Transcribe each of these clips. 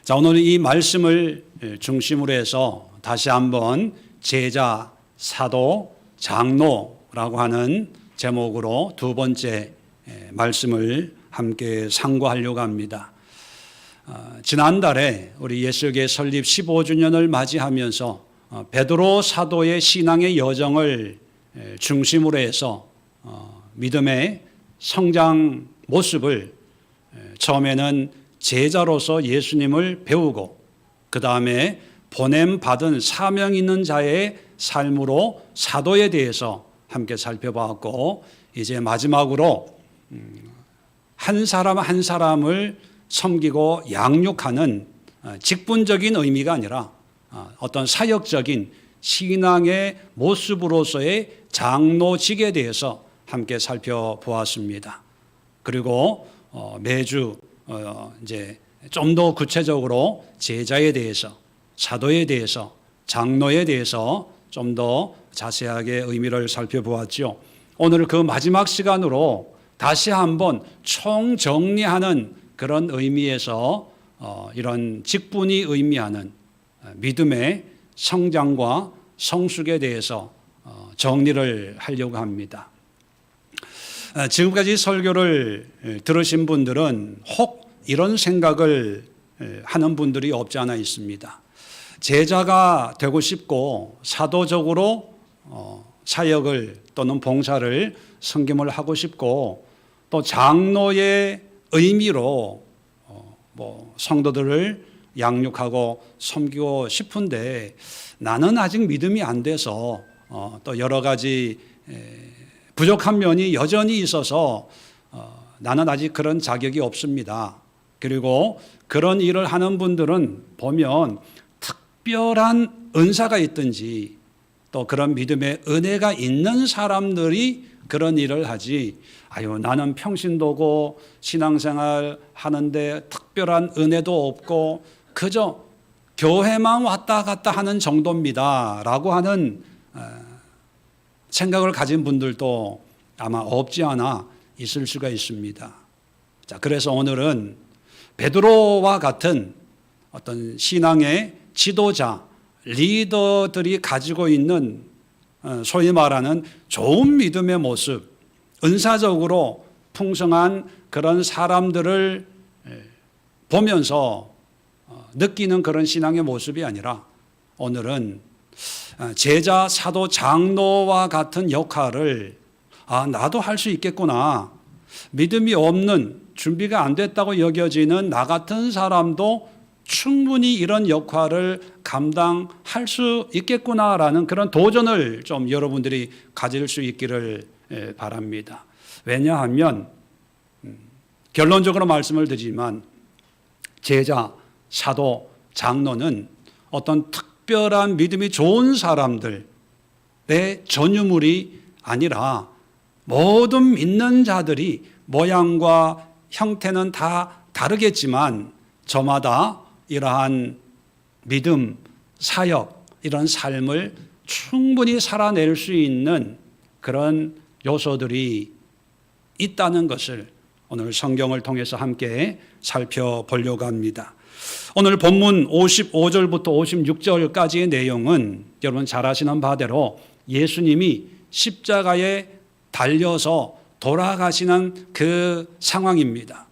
자, 오늘 이 말씀을 중심으로 해서 다시 한번 제자, 사도, 장로라고 하는 제목으로 두 번째 말씀을 함께 상고하려고 합니다. 지난달에 우리 예수교회 설립 15주년을 맞이하면서 베드로 사도의 신앙의 여정을 중심으로 해서 믿음의 성장 모습을 처음에는 제자로서 예수님을 배우고 그 다음에 보냄받은 사명 있는 자의 삶으로 사도에 대해서 함께 살펴봤고, 이제 마지막으로 한 사람 한 사람을 섬기고 양육하는 직분적인 의미가 아니라 어떤 사역적인 신앙의 모습으로서의 장로직에 대해서 함께 살펴보았습니다. 그리고 매주 이제 좀 더 구체적으로 제자에 대해서, 사도에 대해서, 장로에 대해서 좀 더 자세하게 의미를 살펴보았죠. 오늘 그 마지막 시간으로 다시 한번 총정리하는 그런 의미에서 이런 직분이 의미하는 믿음의 성장과 성숙에 대해서 정리를 하려고 합니다. 지금까지 설교를 들으신 분들은 혹 이런 생각을 하는 분들이 없지 않아 있습니다. 제자가 되고 싶고 사도적으로 사역을 또는 봉사를 섬김을 하고 싶고 또 장로의 의미로 성도들을 양육하고 섬기고 싶은데 나는 아직 믿음이 안 돼서 또 여러 가지 부족한 면이 여전히 있어서 나는 아직 그런 자격이 없습니다. 그리고 그런 일을 하는 분들은 보면 특별한 은사가 있든지 또 그런 믿음의 은혜가 있는 사람들이 그런 일을 하지, 나는 평신도고 신앙생활 하는데 특별한 은혜도 없고 그저 교회만 왔다 갔다 하는 정도입니다 라고 하는 생각을 가진 분들도 아마 없지 않아 있을 수가 있습니다. 자, 그래서 오늘은 베드로와 같은 어떤 신앙의 지도자, 리더들이 가지고 있는 소위 말하는 좋은 믿음의 모습, 은사적으로 풍성한 그런 사람들을 보면서 느끼는 그런 신앙의 모습이 아니라 오늘은 제자, 사도, 장로와 같은 역할을 나도 할 수 있겠구나. 믿음이 없는, 준비가 안 됐다고 여겨지는 나 같은 사람도 충분히 이런 역할을 감당할 수 있겠구나라는 그런 도전을 좀 여러분들이 가질 수 있기를 바랍니다. 왜냐하면 결론적으로 말씀을 드리지만 제자, 사도, 장로는 어떤 특별한 믿음이 좋은 사람들의 전유물이 아니라 모든 믿는 자들이 모양과 형태는 다 다르겠지만 저마다 이러한 믿음, 사역, 이런 삶을 충분히 살아낼 수 있는 그런 요소들이 있다는 것을 오늘 성경을 통해서 함께 살펴보려고 합니다. 오늘 본문 55절부터 56절까지의 내용은 여러분 잘 아시는 바대로 예수님이 십자가에 달려서 돌아가시는 그 상황입니다.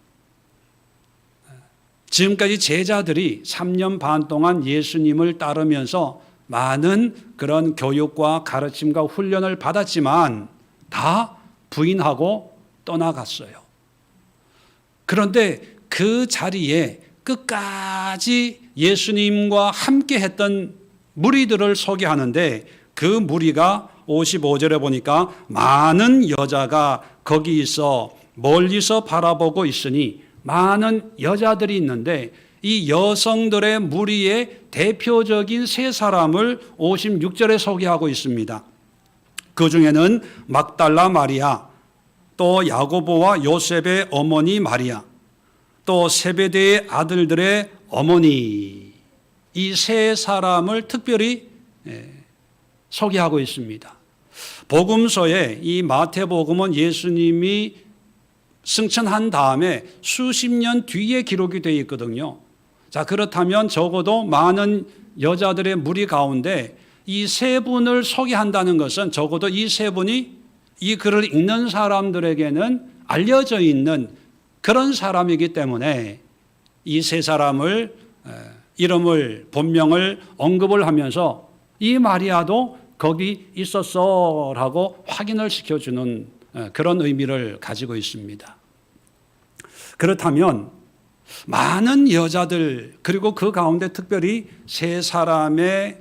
지금까지 제자들이 3년 반 동안 예수님을 따르면서 많은 그런 교육과 가르침과 훈련을 받았지만 다 부인하고 떠나갔어요. 그런데 그 자리에 끝까지 예수님과 함께 했던 무리들을 소개하는데 그 무리가 55절에 보니까 많은 여자가 거기 있어 멀리서 바라보고 있으니 많은 여자들이 있는데 이 여성들의 무리의 대표적인 세 사람을 56절에 소개하고 있습니다. 그 중에는 막달라 마리아, 또 야고보와 요셉의 어머니 마리아, 또 세베대의 아들들의 어머니, 이 세 사람을 특별히 소개하고 있습니다. 복음서에 이 마태복음은 예수님이 승천한 다음에 수십 년 뒤에 기록이 되어 있거든요. 자, 그렇다면 적어도 많은 여자들의 무리 가운데 이 세 분을 소개한다는 것은 적어도 이 세 분이 이 글을 읽는 사람들에게는 알려져 있는 그런 사람이기 때문에 이 세 사람을 이름을 본명을 언급을 하면서 이 마리아도 거기 있었어라고 확인을 시켜주는 그런 의미를 가지고 있습니다. 그렇다면 많은 여자들 그리고 그 가운데 특별히 세 사람의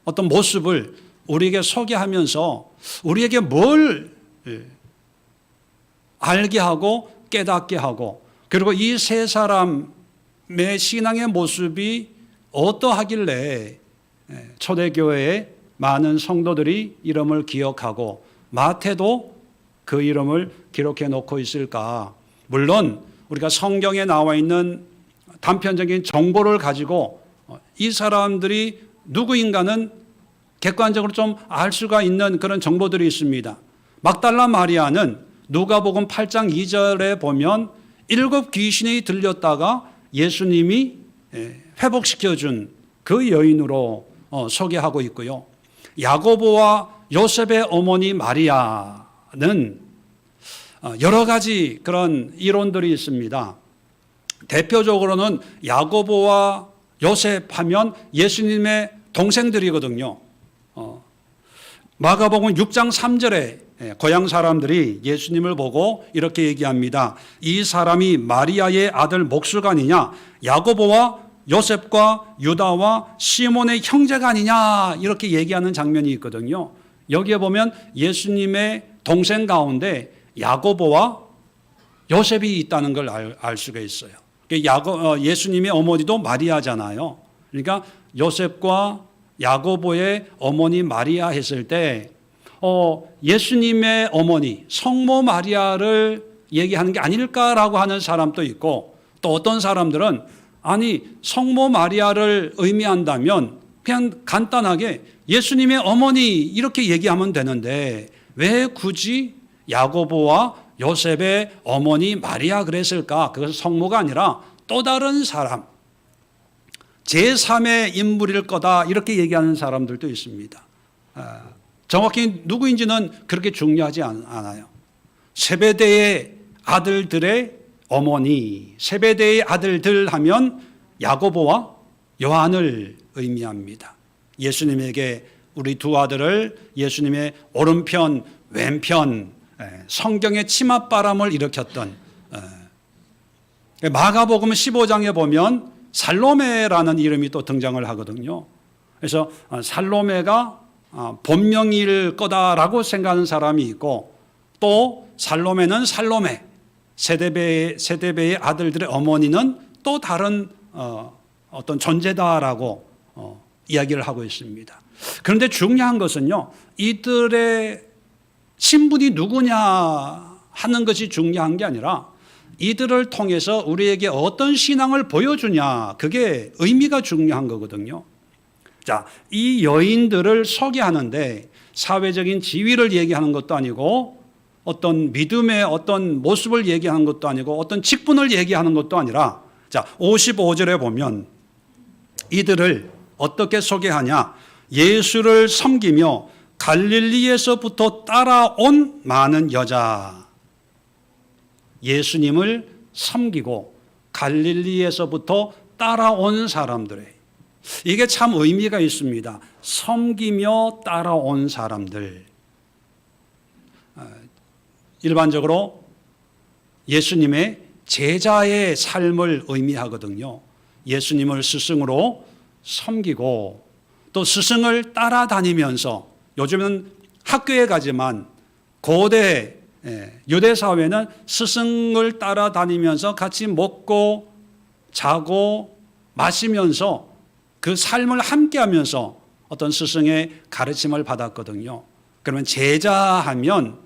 어떤 모습을 우리에게 소개하면서 우리에게 뭘 알게 하고 깨닫게 하고 그리고 이 세 사람의 신앙의 모습이 어떠하길래 초대교회에 많은 성도들이 이름을 기억하고 마태도 그 이름을 기록해 놓고 있을까? 물론 우리가 성경에 나와 있는 단편적인 정보를 가지고 이 사람들이 누구인가는 객관적으로 좀 알 수가 있는 그런 정보들이 있습니다. 막달라 마리아는 누가복음 8장 2절에 보면 7 귀신이 들렸다가 예수님이 회복시켜준 그 여인으로 소개하고 있고요. 야고보와 요셉의 어머니 마리아는 여러 가지 그런 이론들이 있습니다. 대표적으로는 야고보와 요셉 하면 예수님의 동생들이거든요. 마가복음 6장 3절에 고향 사람들이 예수님을 보고 이렇게 얘기합니다. 이 사람이 마리아의 아들 목수가 아니냐? 야고보와 요셉과 유다와 시몬의 형제가 아니냐? 이렇게 얘기하는 장면이 있거든요. 여기에 보면 예수님의 동생 가운데 야고보와 요셉이 있다는 걸 알 수가 있어요. 예수님의 어머니도 마리아잖아요. 그러니까 요셉과 야고보의 어머니 마리아 했을 때 예수님의 어머니 성모 마리아를 얘기하는 게 아닐까라고 하는 사람도 있고 또 어떤 사람들은 아니 성모 마리아를 의미한다면 그냥 간단하게 예수님의 어머니 이렇게 얘기하면 되는데 왜 굳이 야고보와 요셉의 어머니 마리아 그랬을까? 그것은 성모가 아니라 또 다른 사람 제3의 인물일 거다 이렇게 얘기하는 사람들도 있습니다. 정확히 누구인지는 그렇게 중요하지 않아요. 세베대의 아들들의 어머니, 세베대의 아들들 하면 야고보와 요한을 의미합니다. 예수님에게 우리 두 아들을 예수님의 오른편, 왼편 성경의 치맛바람을 일으켰던 마가복음 15장에 보면 살로메라는 이름이 또 등장을 하거든요. 그래서 살로메가 본명일 거다라고 생각하는 사람이 있고 또 살로메는 살로메 세데베의 아들들의 어머니는 또 다른 어떤 존재다라고 이야기를 하고 있습니다. 그런데 중요한 것은요, 이들의 신분이 누구냐 하는 것이 중요한 게 아니라 이들을 통해서 우리에게 어떤 신앙을 보여주냐, 그게 의미가 중요한 거거든요. 자, 이 여인들을 소개하는데 사회적인 지위를 얘기하는 것도 아니고 어떤 믿음의 어떤 모습을 얘기하는 것도 아니고 어떤 직분을 얘기하는 것도 아니라 자, 55절에 보면 이들을 어떻게 소개하냐? 예수를 섬기며 갈릴리에서부터 따라온 많은 여자. 예수님을 섬기고 갈릴리에서부터 따라온 사람들의 이게 참 의미가 있습니다. 섬기며 따라온 사람들. 일반적으로 예수님의 제자의 삶을 의미하거든요. 예수님을 스승으로 섬기고 또 스승을 따라다니면서 요즘은 학교에 가지만 고대 유대 사회는 스승을 따라다니면서 같이 먹고 자고 마시면서 그 삶을 함께하면서 어떤 스승의 가르침을 받았거든요. 그러면 제자하면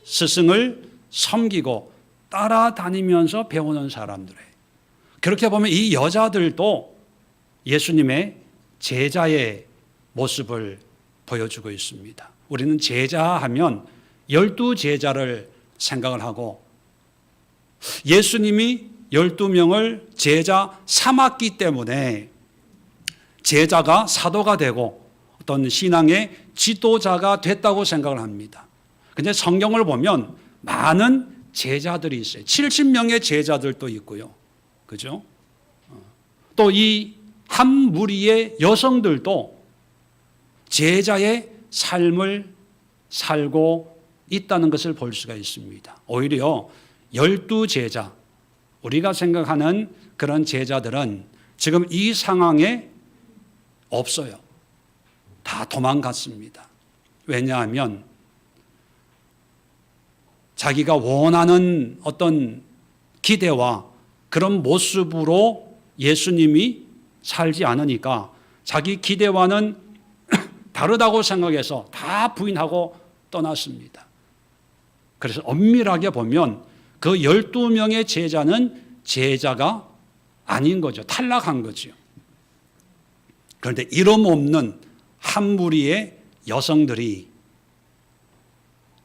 스승을 섬기고 따라다니면서 배우는 사람들의 그렇게 보면 이 여자들도 예수님의 제자의 모습을 보여주고 있습니다. 우리는 제자하면 12 제자를 생각을 하고 예수님이 12명을 제자 삼았기 때문에 제자가 사도가 되고 어떤 신앙의 지도자가 됐다고 생각을 합니다. 근데 성경을 보면 많은 제자들이 있어요. 70명의 제자들도 있고요. 그죠? 또 이 한 무리의 여성들도 제자의 삶을 살고 있다는 것을 볼 수가 있습니다. 오히려 12제자, 우리가 생각하는 그런 제자들은 지금 이 상황에 없어요. 다 도망갔습니다. 왜냐하면 자기가 원하는 어떤 기대와 그런 모습으로 예수님이 살지 않으니까 자기 기대와는 다르다고 생각해서 다 부인하고 떠났습니다. 그래서 엄밀하게 보면 그 12명의 제자는 제자가 아닌 거죠. 탈락한 거죠. 그런데 이름 없는 한 무리의 여성들이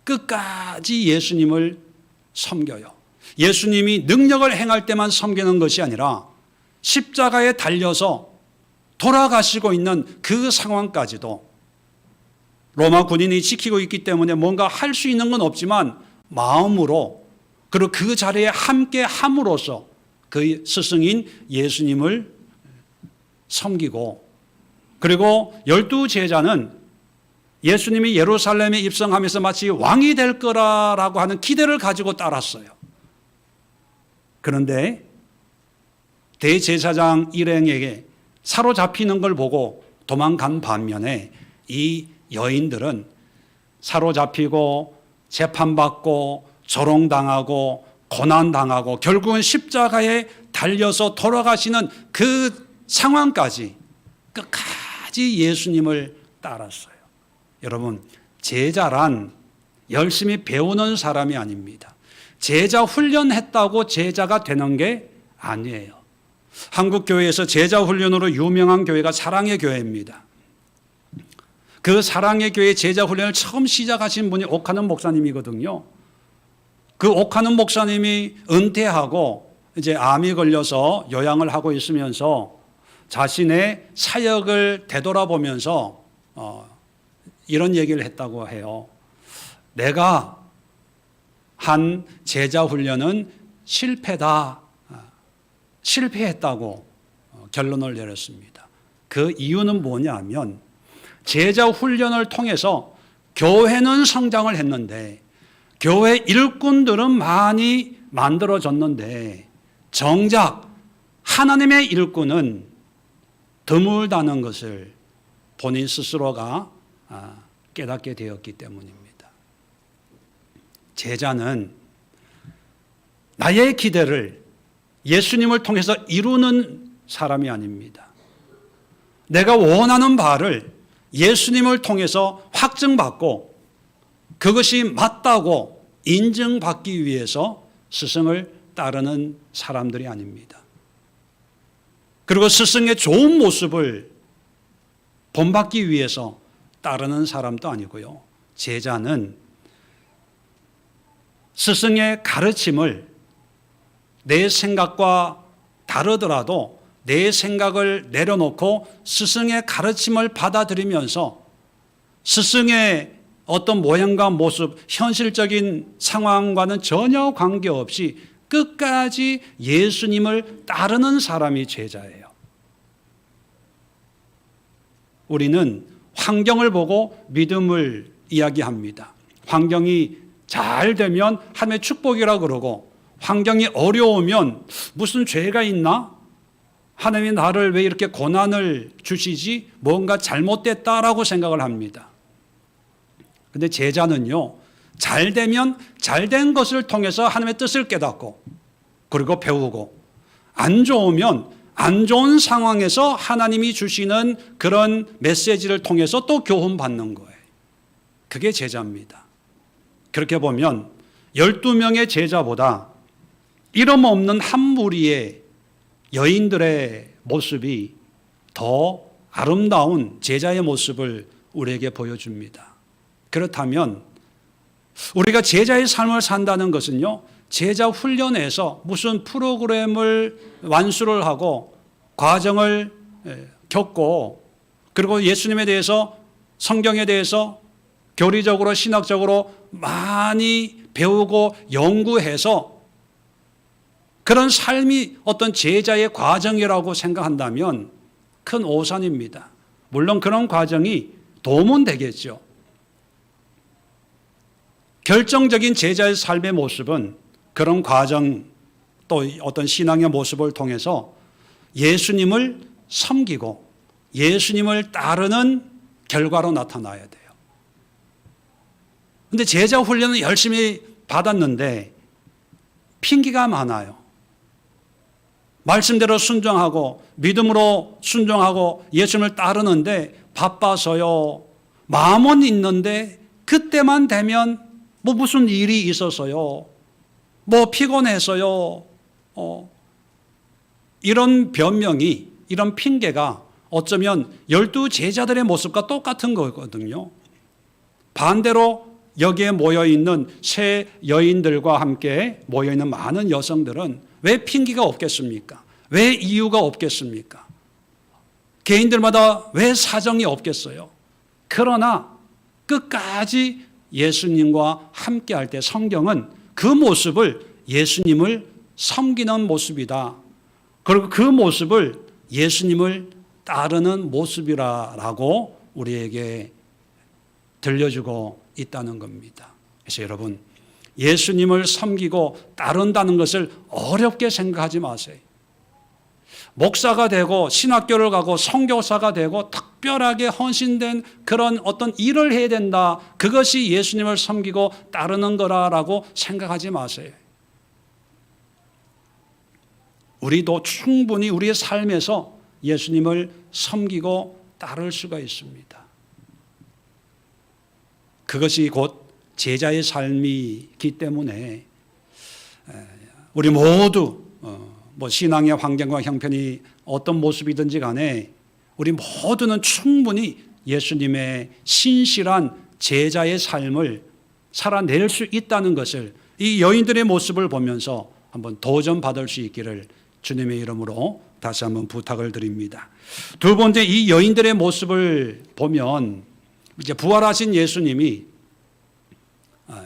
끝까지 예수님을 섬겨요. 예수님이 능력을 행할 때만 섬기는 것이 아니라 십자가에 달려서 돌아가시고 있는 그 상황까지도 로마 군인이 지키고 있기 때문에 뭔가 할 수 있는 건 없지만 마음으로 그리고 그 자리에 함께 함으로써 그 스승인 예수님을 섬기고 그리고 12제자는 예수님이 예루살렘에 입성하면서 마치 왕이 될 거라고 하는 기대를 가지고 따랐어요. 그런데 대제사장 일행에게 사로잡히는 걸 보고 도망간 반면에 이 여인들은 사로잡히고 재판받고 조롱당하고 고난당하고 결국은 십자가에 달려서 돌아가시는 그 상황까지 끝까지 예수님을 따랐어요. 여러분, 제자란 열심히 배우는 사람이 아닙니다. 제자 훈련했다고 제자가 되는 게 아니에요. 한국 교회에서 제자 훈련으로 유명한 교회가 사랑의 교회입니다. 그 사랑의 교회 제자 훈련을 처음 시작하신 분이 옥하는 목사님이거든요. 그 옥하는 목사님이 은퇴하고 이제 암이 걸려서 요양을 하고 있으면서 자신의 사역을 되돌아보면서 이런 얘기를 했다고 해요. 내가 한 제자 훈련은 실패했다고 결론을 내렸습니다. 그 이유는 뭐냐면 제자 훈련을 통해서 교회는 성장을 했는데 교회 일꾼들은 많이 만들어졌는데 정작 하나님의 일꾼은 드물다는 것을 본인 스스로가 깨닫게 되었기 때문입니다. 제자는 나의 기대를 예수님을 통해서 이루는 사람이 아닙니다. 내가 원하는 바를 예수님을 통해서 확증받고 그것이 맞다고 인정받기 위해서 스승을 따르는 사람들이 아닙니다. 그리고 스승의 좋은 모습을 본받기 위해서 따르는 사람도 아니고요. 제자는 스승의 가르침을 내 생각과 다르더라도 내 생각을 내려놓고 스승의 가르침을 받아들이면서 스승의 어떤 모양과 모습, 현실적인 상황과는 전혀 관계없이 끝까지 예수님을 따르는 사람이 제자예요. 우리는 환경을 보고 믿음을 이야기합니다. 환경이 잘 되면 하나님의 축복이라 그러고 환경이 어려우면 무슨 죄가 있나? 하나님이 나를 왜 이렇게 고난을 주시지? 뭔가 잘못됐다라고 생각을 합니다. 근데 제자는요, 잘 되면 잘된 것을 통해서 하나님의 뜻을 깨닫고 그리고 배우고 안 좋으면 안 좋은 상황에서 하나님이 주시는 그런 메시지를 통해서 또 교훈받는 거예요. 그게 제자입니다. 그렇게 보면 12명의 제자보다 이름 없는 한 무리의 여인들의 모습이 더 아름다운 제자의 모습을 우리에게 보여줍니다. 그렇다면 우리가 제자의 삶을 산다는 것은요, 제자 훈련에서 무슨 프로그램을 완수를 하고 과정을 겪고 그리고 예수님에 대해서 성경에 대해서 교리적으로 신학적으로 많이 배우고 연구해서 그런 삶이 어떤 제자의 과정이라고 생각한다면 큰 오산입니다. 물론 그런 과정이 도움은 되겠죠. 결정적인 제자의 삶의 모습은 그런 과정 또 어떤 신앙의 모습을 통해서 예수님을 섬기고 예수님을 따르는 결과로 나타나야 돼요. 그런데 제자 훈련은 열심히 받았는데 핑계가 많아요. 말씀대로 순종하고 믿음으로 순종하고 예수님을 따르는데 바빠서요. 마음은 있는데 그때만 되면 뭐 무슨 일이 있어서요. 뭐 피곤해서요. 이런 변명이 이런 핑계가 어쩌면 12제자들의 모습과 똑같은 거거든요. 반대로 여기에 모여있는 세 여인들과 함께 모여있는 많은 여성들은 왜 핑계가 없겠습니까? 왜 이유가 없겠습니까? 개인들마다 왜 사정이 없겠어요? 그러나 끝까지 예수님과 함께 할 때 성경은 그 모습을 예수님을 섬기는 모습이다. 그리고 그 모습을 예수님을 따르는 모습이라고 우리에게 들려주고 있다는 겁니다. 그래서 여러분, 예수님을 섬기고 따른다는 것을 어렵게 생각하지 마세요. 목사가 되고 신학교를 가고 선교사가 되고 특별하게 헌신된 그런 어떤 일을 해야 된다. 그것이 예수님을 섬기고 따르는 거라고 생각하지 마세요. 우리도 충분히 우리의 삶에서 예수님을 섬기고 따를 수가 있습니다. 그것이 곧 제자의 삶이기 때문에 우리 모두 뭐 신앙의 환경과 형편이 어떤 모습이든지 간에 우리 모두는 충분히 예수님의 신실한 제자의 삶을 살아낼 수 있다는 것을 이 여인들의 모습을 보면서 한번 도전받을 수 있기를 주님의 이름으로 다시 한번 부탁을 드립니다. 두 번째, 이 여인들의 모습을 보면 이제 부활하신 예수님이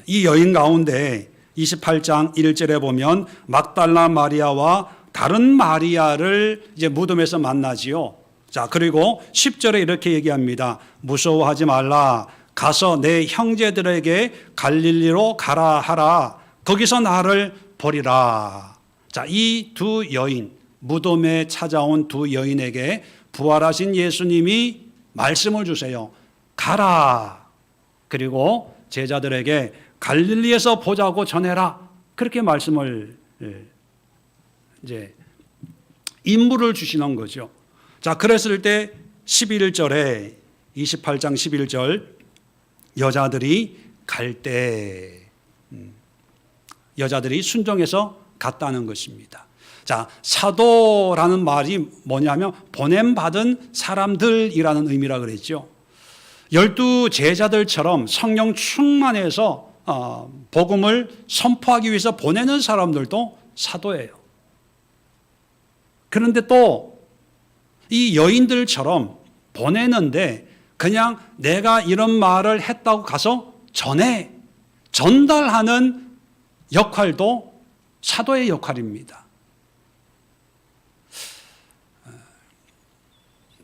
이 여인 가운데 28장 1절에 보면 막달라 마리아와 다른 마리아를 이제 무덤에서 만나지요. 자, 그리고 10절에 이렇게 얘기합니다. 무서워하지 말라. 가서 내 형제들에게 갈릴리로 가라 하라. 거기서 나를 보리라. 자, 이 두 여인, 무덤에 찾아온 두 여인에게 부활하신 예수님이 말씀을 주세요. 가라. 그리고 제자들에게 갈릴리에서 보자고 전해라. 그렇게 말씀을 이제 임무를 주시는 거죠. 자, 그랬을 때 11절에 28장 11절 여자들이 갈 때 여자들이 순종해서 갔다는 것입니다. 자, 사도라는 말이 뭐냐면 보냄받은 사람들이라는 의미라 그랬죠. 12제자들처럼 성령 충만해서 복음을 선포하기 위해서 보내는 사람들도 사도예요. 그런데 또 이 여인들처럼 보내는데 그냥 내가 이런 말을 했다고 가서 전달하는 역할도 사도의 역할입니다.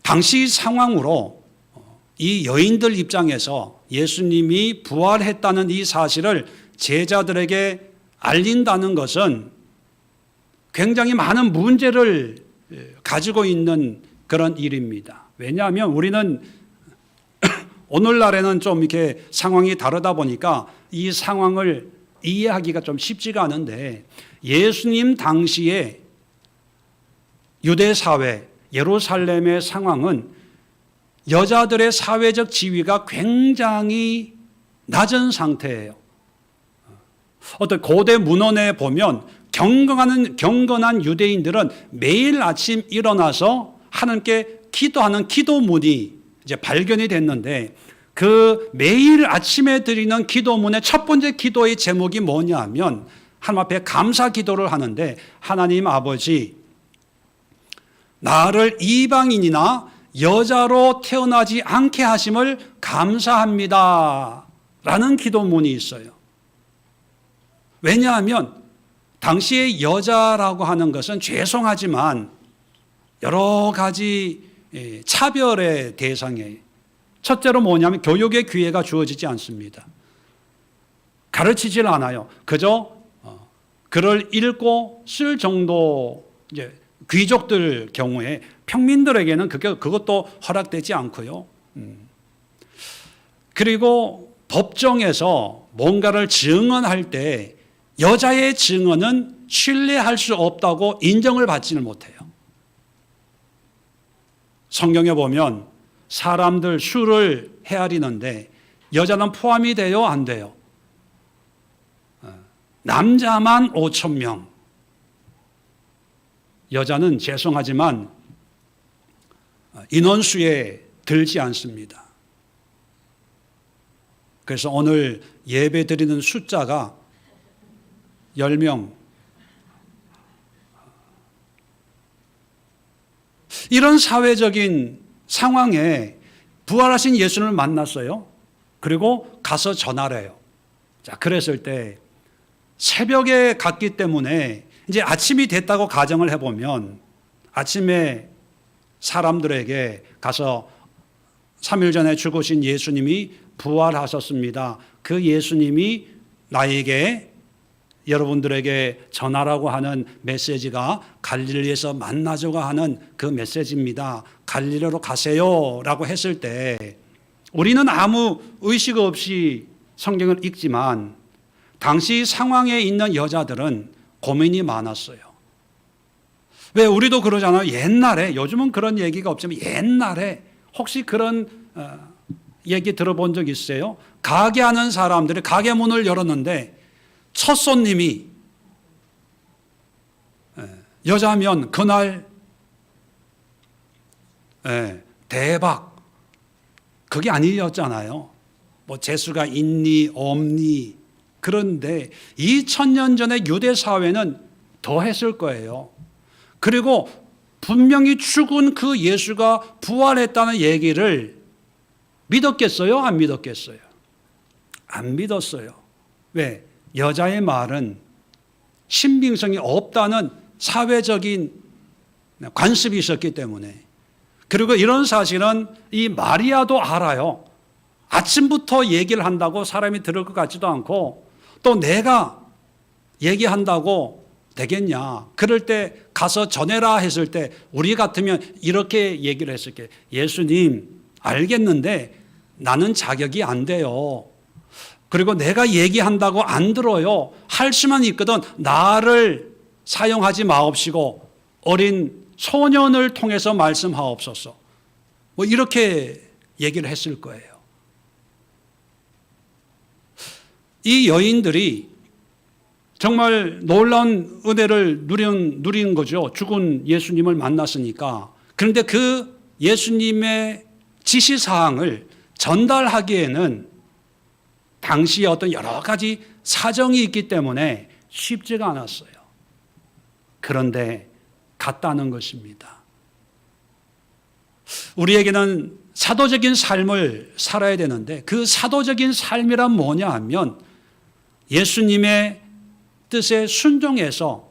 당시 상황으로 이 여인들 입장에서 예수님이 부활했다는 이 사실을 제자들에게 알린다는 것은 굉장히 많은 문제를 가지고 있는 그런 일입니다. 왜냐하면 우리는 오늘날에는 좀 이렇게 상황이 다르다 보니까 이 상황을 이해하기가 좀 쉽지가 않은데 예수님 당시에 유대 사회, 예루살렘의 상황은 여자들의 사회적 지위가 굉장히 낮은 상태예요. 어떤 고대 문헌에 보면 경건한 유대인들은 매일 아침 일어나서 하나님께 기도하는 기도문이 이제 발견이 됐는데 그 매일 아침에 드리는 기도문의 첫 번째 기도의 제목이 뭐냐면 하나님 앞에 감사 기도를 하는데, 하나님 아버지, 나를 이방인이나 여자로 태어나지 않게 하심을 감사합니다 라는 기도문이 있어요. 왜냐하면 당시의 여자라고 하는 것은 죄송하지만 여러 가지 차별의 대상이에요. 첫째로 뭐냐면 교육의 기회가 주어지지 않습니다. 가르치질 않아요. 그저 글을 읽고 쓸 정도, 이제 귀족들 경우에 평민들에게는 그것도 허락되지 않고요. 그리고 법정에서 뭔가를 증언할 때 여자의 증언은 신뢰할 수 없다고 인정을 받지는 못해요. 성경에 보면 사람들 수를 헤아리는데 여자는 포함이 돼요, 안 돼요? 남자만 5,000명. 여자는 죄송하지만 인원수에 들지 않습니다. 그래서 오늘 예배 드리는 숫자가 10명. 이런 사회적인 상황에 부활하신 예수를 만났어요. 그리고 가서 전하래요. 자, 그랬을 때 새벽에 갔기 때문에 이제 아침이 됐다고 가정을 해보면 아침에 사람들에게 가서 3일 전에 죽으신 예수님이 부활하셨습니다. 그 예수님이 나에게, 여러분들에게 전하라고 하는 메시지가 갈릴리에서 만나자고 하는 그 메시지입니다. 갈릴리로 가세요 라고 했을 때 우리는 아무 의식 없이 성경을 읽지만 당시 상황에 있는 여자들은 고민이 많았어요. 왜 우리도 그러잖아요. 옛날에, 요즘은 그런 얘기가 없지만 옛날에 혹시 그런 얘기 들어본 적 있어요? 가게 하는 사람들이 가게 문을 열었는데 첫 손님이 여자면 그날 대박, 그게 아니었잖아요. 뭐 재수가 있니 없니. 그런데 2000년 전에 유대 사회는 더 했을 거예요. 그리고 분명히 죽은 그 예수가 부활했다는 얘기를 믿었겠어요? 안 믿었겠어요? 안 믿었어요. 왜? 여자의 말은 신빙성이 없다는 사회적인 관습이 있었기 때문에. 그리고 이런 사실은 이 마리아도 알아요. 아침부터 얘기를 한다고 사람이 들을 것 같지도 않고 또 내가 얘기한다고 되겠냐. 그럴 때 가서 전해라 했을 때 우리 같으면 이렇게 얘기를 했을 게, 예수님 알겠는데 나는 자격이 안 돼요. 그리고 내가 얘기한다고 안 들어요. 할 수만 있거든 나를 사용하지 마옵시고 어린 소년을 통해서 말씀하옵소서. 뭐 이렇게 얘기를 했을 거예요. 이 여인들이 정말 놀라운 은혜를 누린 거죠. 죽은 예수님을 만났으니까. 그런데 그 예수님의 지시사항을 전달하기에는 당시에 어떤 여러 가지 사정이 있기 때문에 쉽지가 않았어요. 그런데 갔다는 것입니다. 우리에게는 사도적인 삶을 살아야 되는데 그 사도적인 삶이란 뭐냐 하면 예수님의 뜻에 순종해서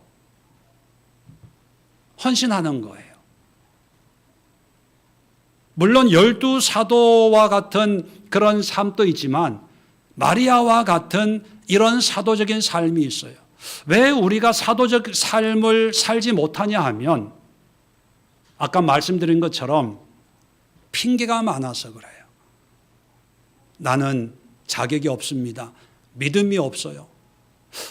헌신하는 거예요. 물론 12사도와 같은 그런 삶도 있지만 마리아와 같은 이런 사도적인 삶이 있어요. 왜 우리가 사도적 삶을 살지 못하냐 하면 아까 말씀드린 것처럼 핑계가 많아서 그래요. 나는 자격이 없습니다. 믿음이 없어요.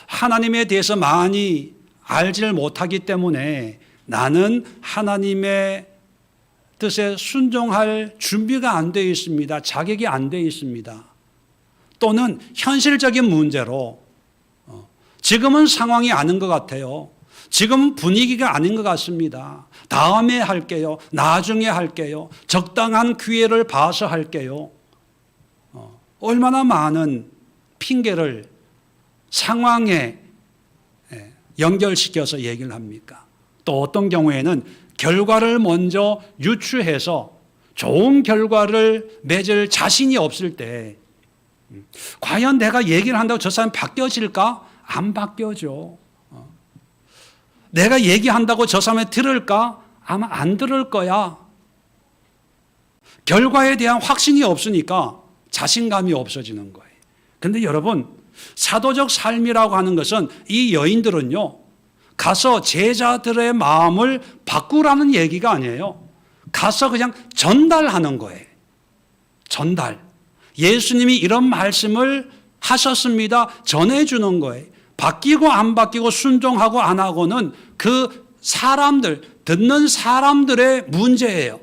하나님에 대해서 많이 알지를 못하기 때문에 나는 하나님의 뜻에 순종할 준비가 안 되어 있습니다. 자격이 안 되어 있습니다. 또는 현실적인 문제로 지금은 상황이 아닌 것 같아요. 지금 분위기가 아닌 것 같습니다. 다음에 할게요. 나중에 할게요. 적당한 기회를 봐서 할게요. 얼마나 많은 핑계를 상황에 연결시켜서 얘기를 합니까? 또 어떤 경우에는 결과를 먼저 유추해서 좋은 결과를 맺을 자신이 없을 때 과연 내가 얘기를 한다고 저 사람이 바뀌어질까? 안 바뀌어져. 내가 얘기한다고 저 사람이 들을까? 아마 안 들을 거야. 결과에 대한 확신이 없으니까 자신감이 없어지는 거예요. 그런데 여러분, 사도적 삶이라고 하는 것은 이 여인들은요, 가서 제자들의 마음을 바꾸라는 얘기가 아니에요. 가서 그냥 전달하는 거예요. 전달. 예수님이 이런 말씀을 하셨습니다. 전해주는 거예요. 바뀌고 안 바뀌고 순종하고 안 하고는 그 사람들, 듣는 사람들의 문제예요.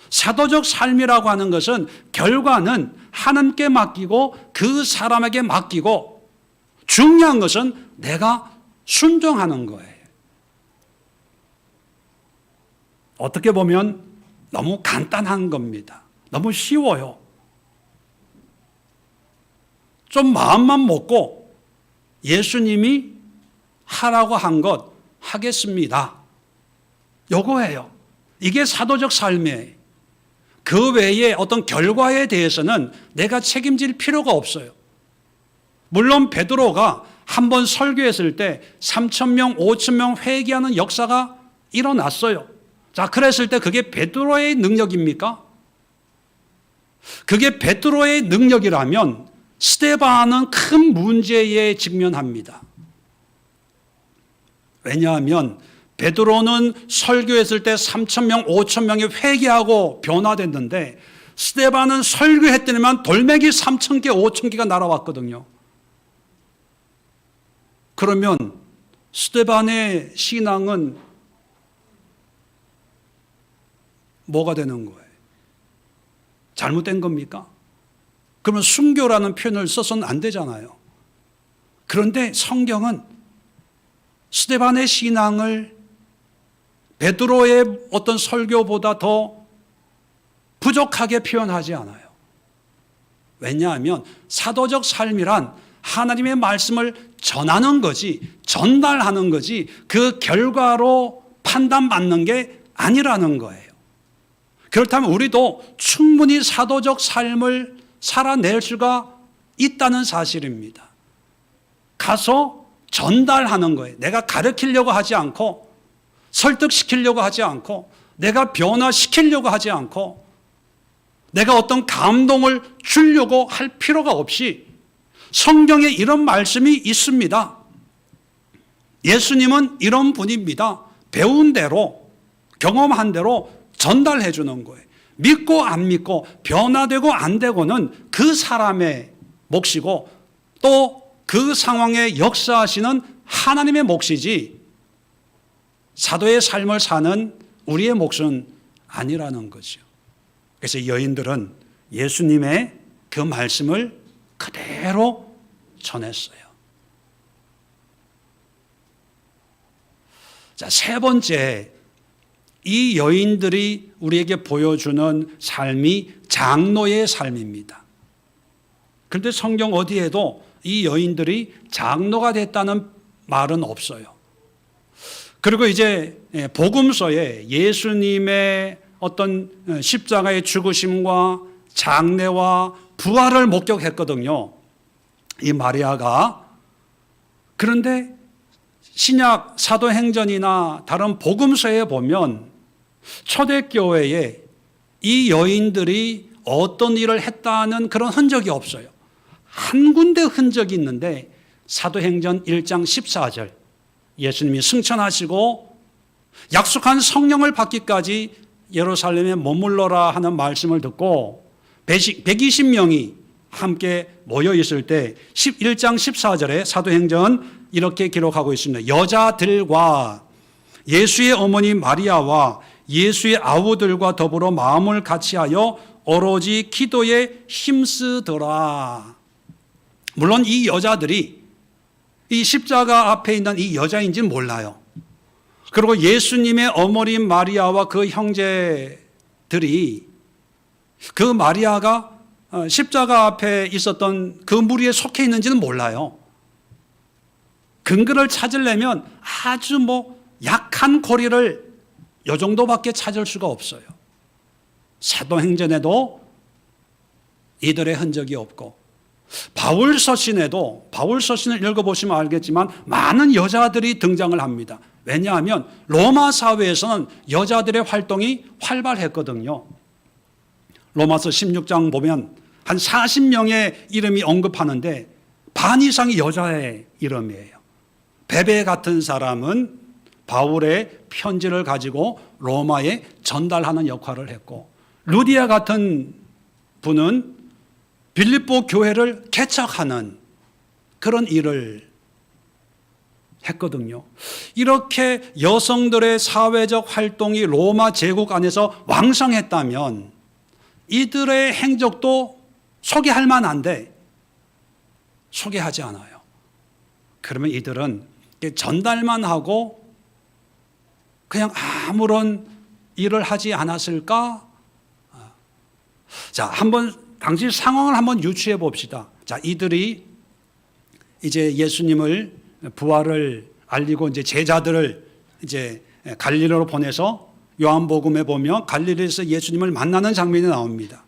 사도적 삶이라고 하는 것은 결과는 하나님께 맡기고 그 사람에게 맡기고 중요한 것은 내가 순종하는 거예요. 어떻게 보면 너무 간단한 겁니다. 너무 쉬워요. 좀 마음만 먹고 예수님이 하라고 한 것 하겠습니다. 요거예요. 이게 사도적 삶이에요. 그 외에 어떤 결과에 대해서는 내가 책임질 필요가 없어요. 물론 베드로가 한번 설교했을 때 3,000명, 5,000명 회개하는 역사가 일어났어요. 자, 그랬을 때 그게 베드로의 능력입니까? 그게 베드로의 능력이라면 스데반은 큰 문제에 직면합니다. 왜냐하면 베드로는 설교했을 때 3,000명, 5,000명이 회개하고 변화됐는데 스데반은 설교했더니만 돌멩이 3,000개, 5,000개가 날아왔거든요. 그러면 스데반의 신앙은 뭐가 되는 거예요? 잘못된 겁니까? 그러면 순교라는 표현을 써서는 안 되잖아요. 그런데 성경은 스데반의 신앙을 베드로의 어떤 설교보다 더 부족하게 표현하지 않아요. 왜냐하면 사도적 삶이란 하나님의 말씀을 전하는 거지, 전달하는 거지, 그 결과로 판단받는 게 아니라는 거예요. 그렇다면 우리도 충분히 사도적 삶을 살아낼 수가 있다는 사실입니다. 가서 전달하는 거예요. 내가 가르치려고 하지 않고, 설득시키려고 하지 않고, 내가 변화시키려고 하지 않고, 내가 어떤 감동을 주려고 할 필요가 없이 성경에 이런 말씀이 있습니다. 예수님은 이런 분입니다. 배운 대로, 경험한 대로 전달해 주는 거예요. 믿고 안 믿고 변화되고 안 되고는 그 사람의 몫이고 또 그 상황에 역사하시는 하나님의 몫이지 사도의 삶을 사는 우리의 몫은 아니라는 거죠. 그래서 여인들은 예수님의 그 말씀을 그대로 전했어요. 자, 세 번째, 이 여인들이 우리에게 보여주는 삶이 장로의 삶입니다. 그런데 성경 어디에도 이 여인들이 장로가 됐다는 말은 없어요. 그리고 이제 복음서에 예수님의 어떤 십자가의 죽으심과 장례와 부활을 목격했거든요. 이 마리아가. 그런데 신약 사도행전이나 다른 복음서에 보면 초대교회에 이 여인들이 어떤 일을 했다는 그런 흔적이 없어요. 한 군데 흔적이 있는데 사도행전 1장 14절 예수님이 승천하시고 약속한 성령을 받기까지 예루살렘에 머물러라 하는 말씀을 듣고 120명이 함께 모여 있을 때 1장 14절에 사도행전 이렇게 기록하고 있습니다. 여자들과 예수의 어머니 마리아와 예수의 아우들과 더불어 마음을 같이하여 오로지 기도에 힘쓰더라. 물론 이 여자들이 이 십자가 앞에 있는 이 여자인지는 몰라요. 그리고 예수님의 어머니 마리아와 그 형제들이 그 마리아가 십자가 앞에 있었던 그 무리에 속해 있는지는 몰라요. 근거를 찾으려면 아주 약한 고리를 요 정도밖에 찾을 수가 없어요. 사도행전에도 이들의 흔적이 없고, 바울 서신을 읽어보시면 알겠지만 많은 여자들이 등장을 합니다. 왜냐하면 로마 사회에서는 여자들의 활동이 활발했거든요. 로마서 16장 보면 한 40명의 이름이 언급하는데 반 이상이 여자의 이름이에요. 베베 같은 사람은 바울의 편지를 가지고 로마에 전달하는 역할을 했고, 루디아 같은 분은 빌립보 교회를 개척하는 그런 일을 했거든요. 이렇게 여성들의 사회적 활동이 로마 제국 안에서 왕성했다면 이들의 행적도 소개할 만한데 소개하지 않아요. 그러면 이들은 전달만 하고 그냥 아무런 일을 하지 않았을까? 자, 당시 상황을 한번 유추해 봅시다. 자, 이들이 이제 예수님을 부활을 알리고 이제 제자들을 이제 갈릴리로 보내서 요한복음에 보면 갈릴리에서 예수님을 만나는 장면이 나옵니다.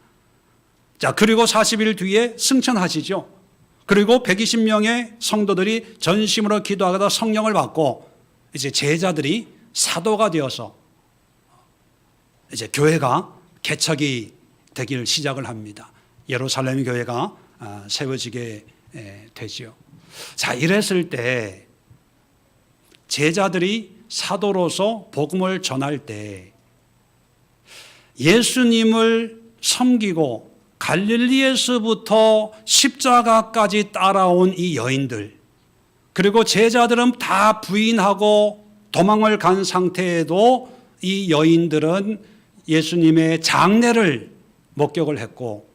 자, 그리고 40일 뒤에 승천하시죠. 그리고 120명의 성도들이 전심으로 기도하다 성령을 받고 이제 제자들이 사도가 되어서 이제 교회가 개척이 되기를 시작을 합니다. 예루살렘 교회가 세워지게 되지요. 자, 이랬을 때 제자들이 사도로서 복음을 전할 때 예수님을 섬기고 갈릴리에서부터 십자가까지 따라온 이 여인들, 그리고 제자들은 다 부인하고 도망을 간 상태에도 이 여인들은 예수님의 장례를 목격을 했고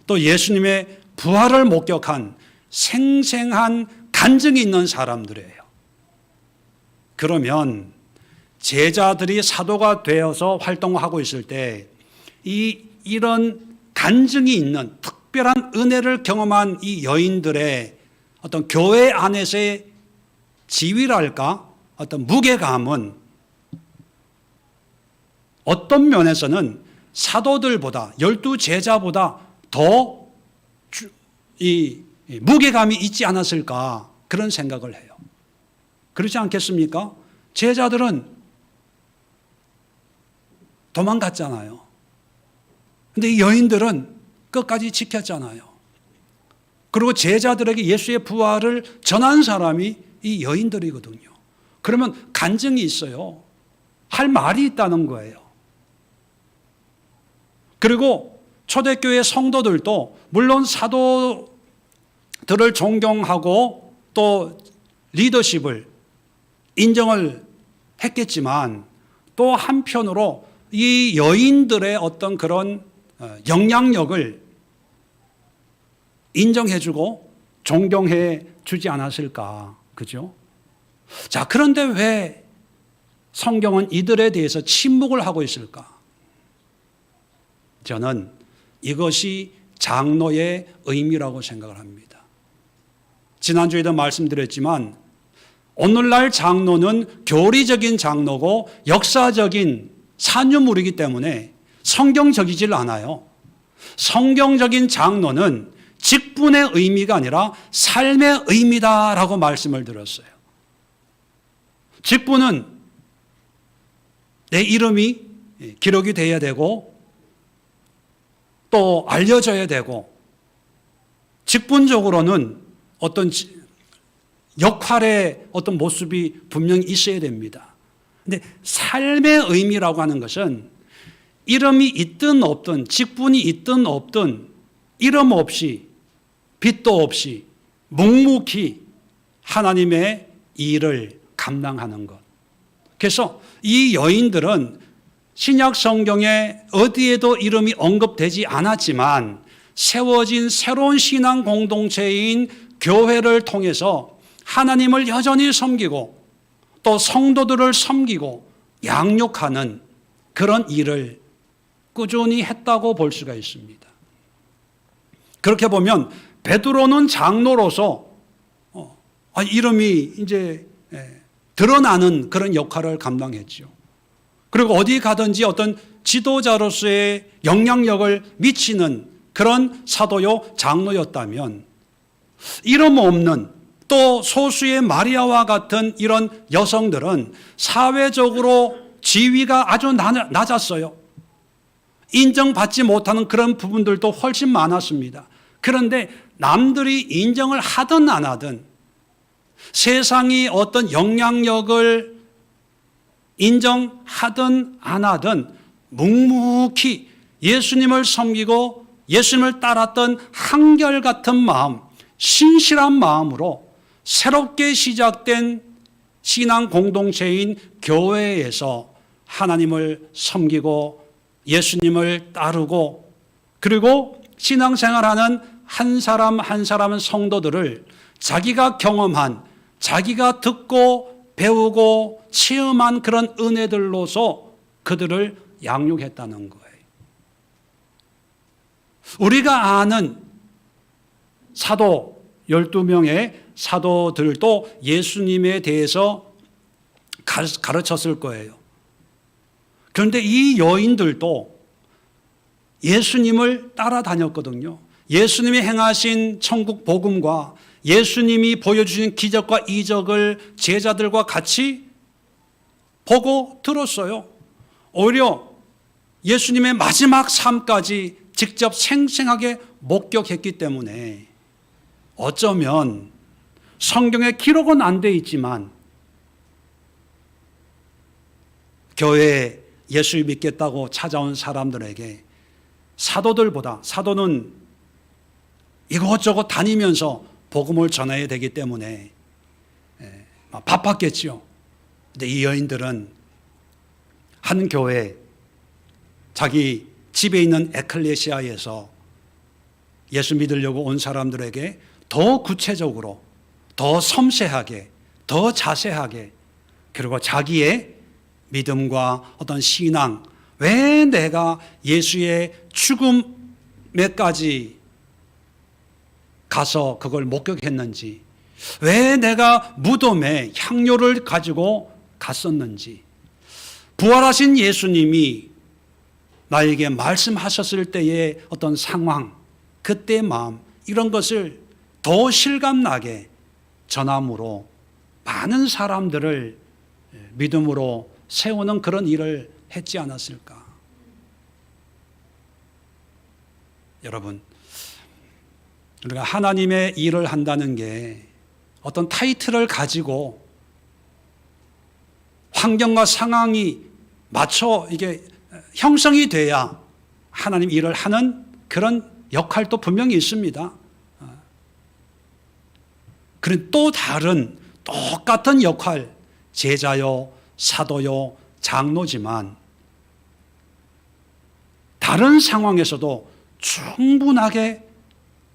또 예수님의 부활을 목격한 생생한 간증이 있는 사람들이에요. 그러면 제자들이 사도가 되어서 활동하고 있을 때 이런 간증이 있는 특별한 은혜를 경험한 이 여인들의 어떤 교회 안에서의 지위랄까, 어떤 무게감은 어떤 면에서는 사도들보다, 12제자보다 더 이 무게감이 있지 않았을까, 그런 생각을 해요. 그렇지 않겠습니까? 제자들은 도망갔잖아요. 근데 이 여인들은 끝까지 지켰잖아요. 그리고 제자들에게 예수의 부활을 전한 사람이 이 여인들이거든요. 그러면 간증이 있어요. 할 말이 있다는 거예요. 그리고 초대교회 성도들도 물론 사도들을 존경하고 또 리더십을 인정을 했겠지만 또 한편으로 이 여인들의 어떤 그런 영향력을 인정해주고 존경해 주지 않았을까, 그죠? 자, 그런데 왜 성경은 이들에 대해서 침묵을 하고 있을까? 저는 이것이 장로의 의미라고 생각을 합니다. 지난주에도 말씀드렸지만 오늘날 장로는 교리적인 장로고 역사적인 산유물이기 때문에 성경적이질 않아요. 성경적인 장로는 직분의 의미가 아니라 삶의 의미다라고 말씀을 드렸어요. 직분은 내 이름이 기록이 돼야 되고 또 알려져야 되고, 직분적으로는 어떤 역할의 어떤 모습이 분명히 있어야 됩니다. 근데 삶의 의미라고 하는 것은 이름이 있든 없든, 직분이 있든 없든, 이름 없이, 빚도 없이 묵묵히 하나님의 일을 감당하는 것. 그래서 이 여인들은 신약 성경에 어디에도 이름이 언급되지 않았지만 세워진 새로운 신앙 공동체인 교회를 통해서 하나님을 여전히 섬기고 또 성도들을 섬기고 양육하는 그런 일을 꾸준히 했다고 볼 수가 있습니다. 그렇게 보면 베드로는 장로로서 이름이 이제 드러나는 그런 역할을 감당했죠. 그리고 어디 가든지 어떤 지도자로서의 영향력을 미치는 그런 사도요 장로였다면, 이름 없는 또 소수의 마리아와 같은 이런 여성들은 사회적으로 지위가 아주 낮았어요. 인정받지 못하는 그런 부분들도 훨씬 많았습니다. 그런데 남들이 인정을 하든 안 하든, 세상이 어떤 영향력을 인정하든 안 하든 묵묵히 예수님을 섬기고 예수님을 따랐던 한결같은 마음, 신실한 마음으로 새롭게 시작된 신앙 공동체인 교회에서 하나님을 섬기고 예수님을 따르고, 그리고 신앙생활하는 한 사람 한 사람은 성도들을 자기가 경험한, 자기가 듣고 배우고 체험한 그런 은혜들로서 그들을 양육했다는 거예요. 우리가 아는 사도 12명의 사도들도 예수님에 대해서 가르쳤을 거예요. 그런데 이 여인들도 예수님을 따라다녔거든요. 예수님이 행하신 천국 복음과 예수님이 보여주신 기적과 이적을 제자들과 같이 보고 들었어요. 오히려 예수님의 마지막 삶까지 직접 생생하게 목격했기 때문에 어쩌면 성경에 기록은 안 돼 있지만 교회에 예수를 믿겠다고 찾아온 사람들에게 사도들보다, 사도는 이것저것 다니면서 복음을 전해야 되기 때문에 바빴겠죠. 근데 이 여인들은 한 교회, 자기 집에 있는 에클레시아에서 예수 믿으려고 온 사람들에게 더 구체적으로, 더 섬세하게, 더 자세하게, 그리고 자기의 믿음과 어떤 신앙, 왜 내가 예수의 죽음에까지 가서 그걸 목격했는지, 왜 내가 무덤에 향료를 가지고 갔었는지, 부활하신 예수님이 나에게 말씀하셨을 때의 어떤 상황, 그때의 마음, 이런 것을 더 실감나게 전함으로 많은 사람들을 믿음으로 세우는 그런 일을 했지 않았을까. 여러분, 우리가 하나님의 일을 한다는 게 어떤 타이틀을 가지고 환경과 상황이 맞춰 이게 형성이 돼야 하나님 일을 하는 그런 역할도 분명히 있습니다. 그런 또 다른 똑같은 역할, 제자요, 사도요, 장로지만 다른 상황에서도 충분하게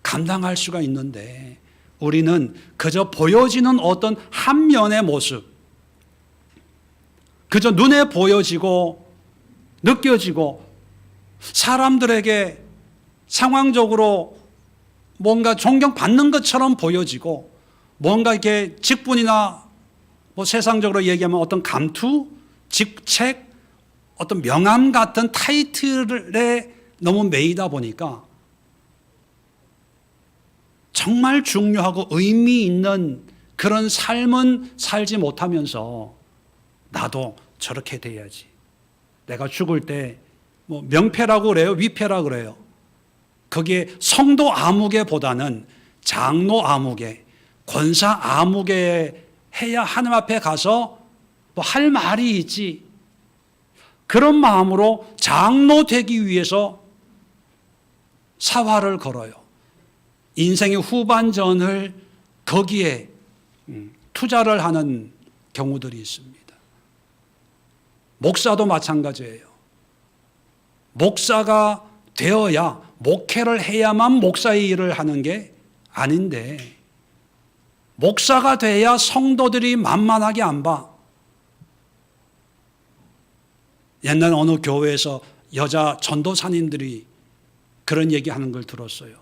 감당할 수가 있는데, 우리는 그저 보여지는 어떤 한 면의 모습, 그저 눈에 보여지고 느껴지고 사람들에게 상황적으로 뭔가 존경받는 것처럼 보여지고, 뭔가 이렇게 직분이나 뭐 세상적으로 얘기하면 어떤 감투, 직책, 어떤 명함 같은 타이틀에 너무 매이다 보니까 정말 중요하고 의미 있는 그런 삶은 살지 못하면서 나도 저렇게 돼야지, 내가 죽을 때 뭐 명패라고 그래요, 위패라고 그래요. 거기에 성도 아무개보다는 장로 아무개, 권사 아무개 해야 하나님 앞에 가서 뭐 할 말이 있지, 그런 마음으로 장로 되기 위해서 사활을 걸어요. 인생의 후반전을 거기에 투자를 하는 경우들이 있습니다. 목사도 마찬가지예요. 목사가 되어야, 목회를 해야만 목사의 일을 하는 게 아닌데, 목사가 돼야 성도들이 만만하게 안 봐. 옛날 어느 교회에서 여자 전도사님들이 그런 얘기하는 걸 들었어요.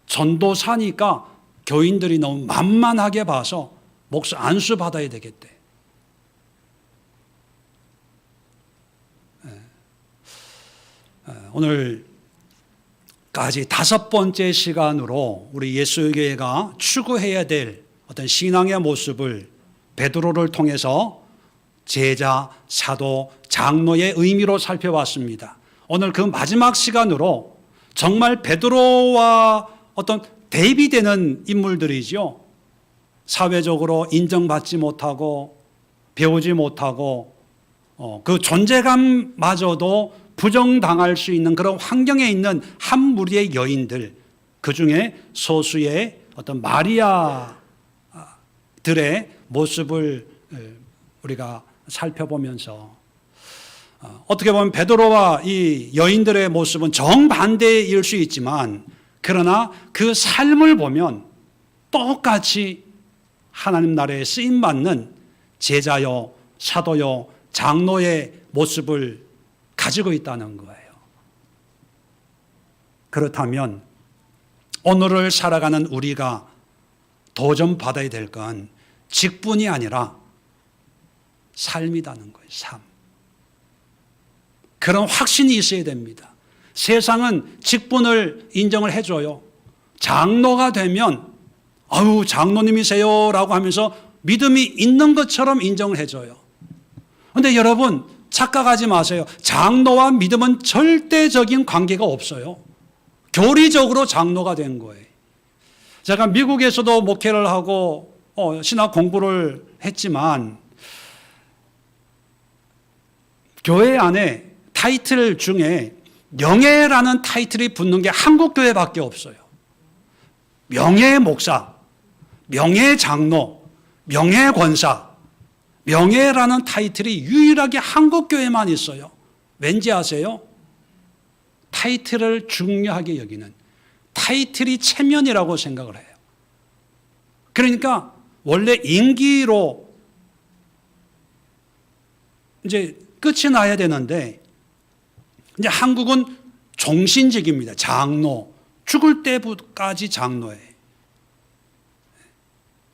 전도사니까 교인들이 너무 만만하게 봐서 목사 안수 받아야 되겠대. 오늘까지 5번째 시간으로 우리 예수교회가 추구해야 될 어떤 신앙의 모습을 베드로를 통해서 제자, 사도, 장로의 의미로 살펴봤습니다. 오늘 그 마지막 시간으로 정말 베드로와 어떤 대비되는 인물들이죠. 사회적으로 인정받지 못하고 배우지 못하고 그 존재감마저도 부정당할 수 있는 그런 환경에 있는 한 무리의 여인들, 그 중에 소수의 어떤 마리아들의 모습을 우리가 살펴보면서 어떻게 보면 베드로와 이 여인들의 모습은 정반대일 수 있지만 그러나 그 삶을 보면 똑같이 하나님 나라에 쓰임받는 제자요, 사도요, 장로의 모습을 가지고 있다는 거예요. 그렇다면 오늘을 살아가는 우리가 도전받아야 될 건 직분이 아니라 삶이라는 거예요. 삶. 그런 확신이 있어야 됩니다. 세상은 직분을 인정을 해줘요. 장로가 되면 아유 장로님이세요 라고 하면서 믿음이 있는 것처럼 인정을 해줘요. 그런데 여러분 착각하지 마세요. 장로와 믿음은 절대적인 관계가 없어요. 교리적으로 장로가 된 거예요. 제가 미국에서도 목회를 하고 신학 공부를 했지만 교회 안에 타이틀 중에 명예라는 타이틀이 붙는 게 한국 교회밖에 없어요. 명예 목사, 명예 장로, 명예 권사, 명예라는 타이틀이 유일하게 한국 교회만 있어요. 왠지 아세요? 타이틀을 중요하게 여기는, 타이틀이 체면이라고 생각을 해요. 그러니까 원래 임기로 이제 끝이 나야 되는데 이제 한국은 종신직입니다. 장로. 죽을 때까지 장로예요.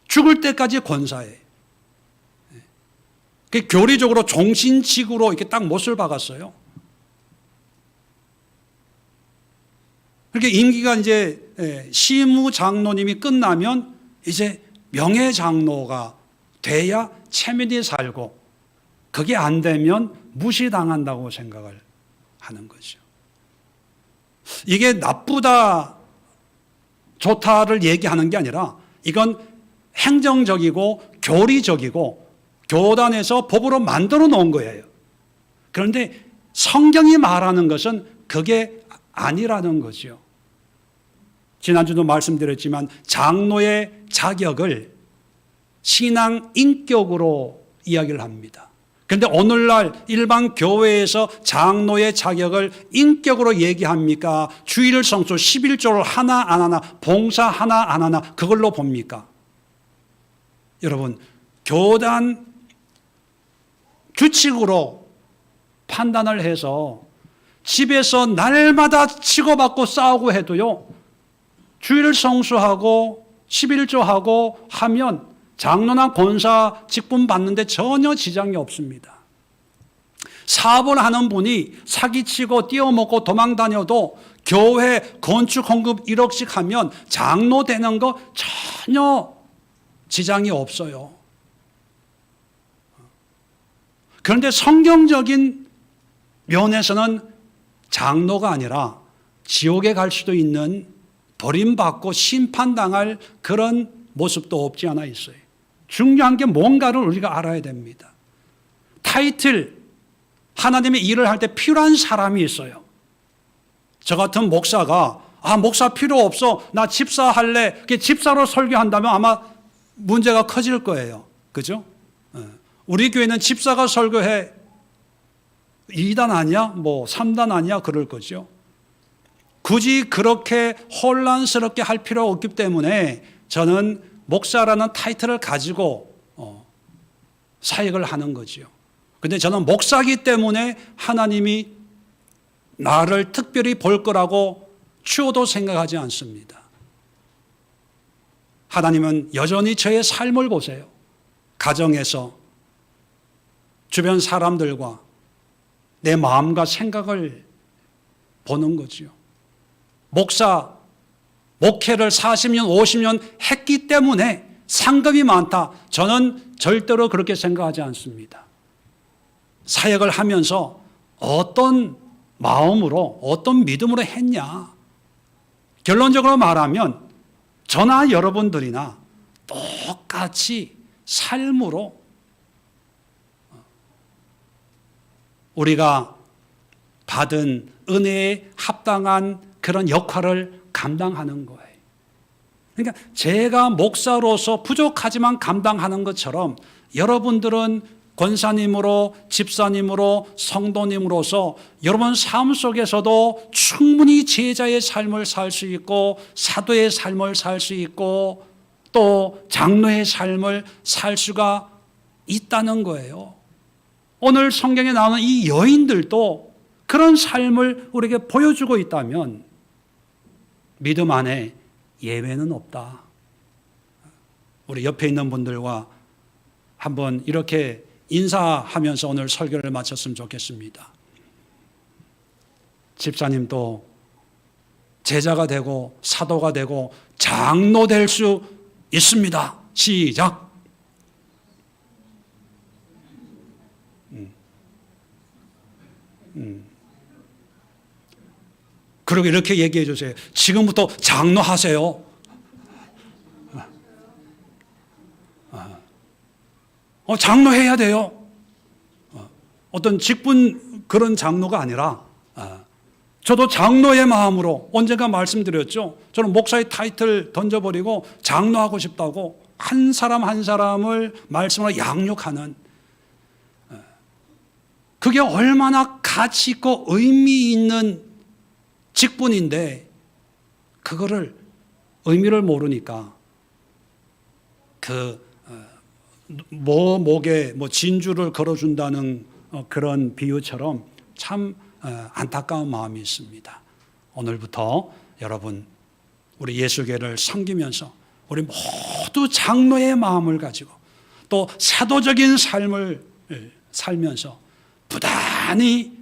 죽을 때까지 권사예요. 교리적으로 종신직으로 이렇게 딱 못을 박았어요. 그렇게 임기가 이제 시무 장로님이 끝나면 이제 명예 장로가 돼야 체면이 살고 그게 안 되면 무시당한다고 생각을 하는 거죠. 이게 나쁘다, 좋다를 얘기하는 게 아니라 이건 행정적이고 교리적이고 교단에서 법으로 만들어 놓은 거예요. 그런데 성경이 말하는 것은 그게 아니라는 거죠. 지난주도 말씀드렸지만 장로의 자격을 신앙 인격으로 이야기를 합니다. 그런데 오늘날 일반 교회에서 장로의 자격을 인격으로 얘기합니까? 주일 성수 11조를 하나 안 하나, 봉사 하나 안 하나 그걸로 봅니까? 여러분, 교단 규칙으로 판단을 해서 집에서 날마다 치고받고 싸우고 해도요, 주일 성수하고 11조하고 하면 장로나 권사 직분 받는데 전혀 지장이 없습니다. 사업을 하는 분이 사기치고 띄어먹고 도망 다녀도 교회 건축 헌금 1억씩 하면 장로 되는 거 전혀 지장이 없어요. 그런데 성경적인 면에서는 장로가 아니라 지옥에 갈 수도 있는 버림받고 심판당할 그런 모습도 없지 않아 있어요. 중요한 게 뭔가를 우리가 알아야 됩니다. 타이틀, 하나님의 일을 할 때 필요한 사람이 있어요. 저 같은 목사가 목사 필요 없어, 나 집사 할래, 집사로 설교한다면 아마 문제가 커질 거예요. 그죠? 우리 교회는 집사가 설교해 2단 아니야? 3단 아니야? 그럴 거죠. 굳이 그렇게 혼란스럽게 할 필요 없기 때문에 저는 목사라는 타이틀을 가지고 사역을 하는 거죠. 그런데 저는 목사이기 때문에 하나님이 나를 특별히 볼 거라고 추호도 생각하지 않습니다. 하나님은 여전히 저의 삶을 보세요. 가정에서 주변 사람들과 내 마음과 생각을 보는 거지요. 목회를 40년, 50년 했기 때문에 상급이 많다. 저는 절대로 그렇게 생각하지 않습니다. 사역을 하면서 어떤 마음으로, 어떤 믿음으로 했냐. 결론적으로 말하면 저나 여러분들이나 똑같이 삶으로 우리가 받은 은혜에 합당한 그런 역할을 감당하는 거예요. 그러니까 제가 목사로서 부족하지만 감당하는 것처럼 여러분들은 권사님으로, 집사님으로, 성도님으로서 여러분 삶 속에서도 충분히 제자의 삶을 살 수 있고 사도의 삶을 살 수 있고 또 장로의 삶을 살 수가 있다는 거예요. 오늘 성경에 나오는 이 여인들도 그런 삶을 우리에게 보여주고 있다면 믿음 안에 예외는 없다. 우리 옆에 있는 분들과 한번 이렇게 인사하면서 오늘 설교를 마쳤으면 좋겠습니다. 집사님도 제자가 되고 사도가 되고 장로 될 수 있습니다. 시작. 그리고 이렇게 얘기해 주세요. 지금부터 장로 하세요. 장로 해야 돼요. 어떤 직분 그런 장로가 아니라 저도 장로의 마음으로 언젠가 말씀드렸죠. 저는 목사의 타이틀 던져버리고 장로하고 싶다고 한 사람 한 사람을 말씀으로 양육하는 그게 얼마나 가치 있고 의미 있는 직분인데 그거를 의미를 모르니까 목에 진주를 걸어준다는 그런 비유처럼 참 안타까운 마음이 있습니다. 오늘부터 여러분 우리 예수계를 섬기면서 우리 모두 장로의 마음을 가지고 또 사도적인 삶을 살면서 부단히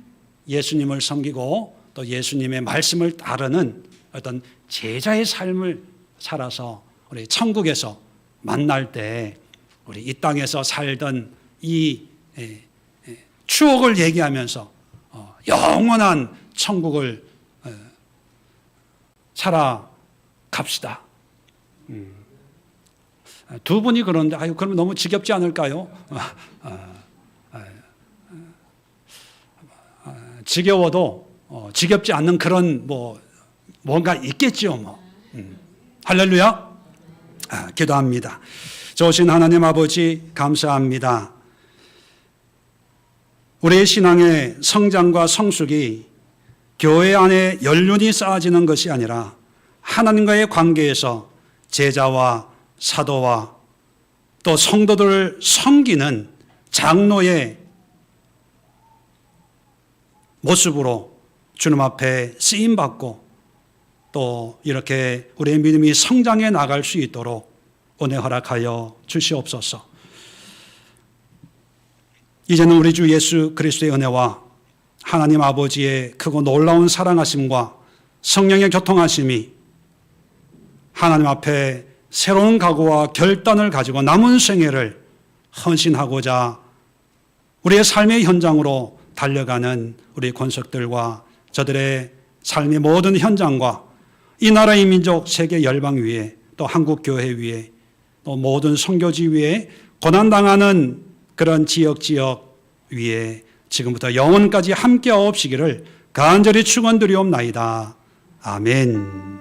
예수님을 섬기고 또 예수님의 말씀을 따르는 어떤 제자의 삶을 살아서 우리 천국에서 만날 때 우리 이 땅에서 살던 이 추억을 얘기하면서 영원한 천국을 살아갑시다. 두 분이 그런데 그러면 너무 지겹지 않을까요? 지겨워도 지겹지 않는 그런 뭔가 있겠죠. 할렐루야. 기도합니다. 좋으신 하나님 아버지 감사합니다. 우리의 신앙의 성장과 성숙이 교회 안에 연륜이 쌓아지는 것이 아니라 하나님과의 관계에서 제자와 사도와 또 성도들을 섬기는 장로의 모습으로 주님 앞에 쓰임받고 또 이렇게 우리의 믿음이 성장해 나갈 수 있도록 은혜 허락하여 주시옵소서. 이제는 우리 주 예수 그리스도의 은혜와 하나님 아버지의 크고 놀라운 사랑하심과 성령의 교통하심이 하나님 앞에 새로운 각오와 결단을 가지고 남은 생애를 헌신하고자 우리의 삶의 현장으로 달려가는 우리 권속들과 저들의 삶의 모든 현장과 이 나라의 민족 세계 열방 위에 또 한국 교회 위에 또 모든 선교지 위에 고난당하는 그런 지역 위에 지금부터 영원까지 함께하옵시기를 간절히 축원드리옵나이다. 아멘.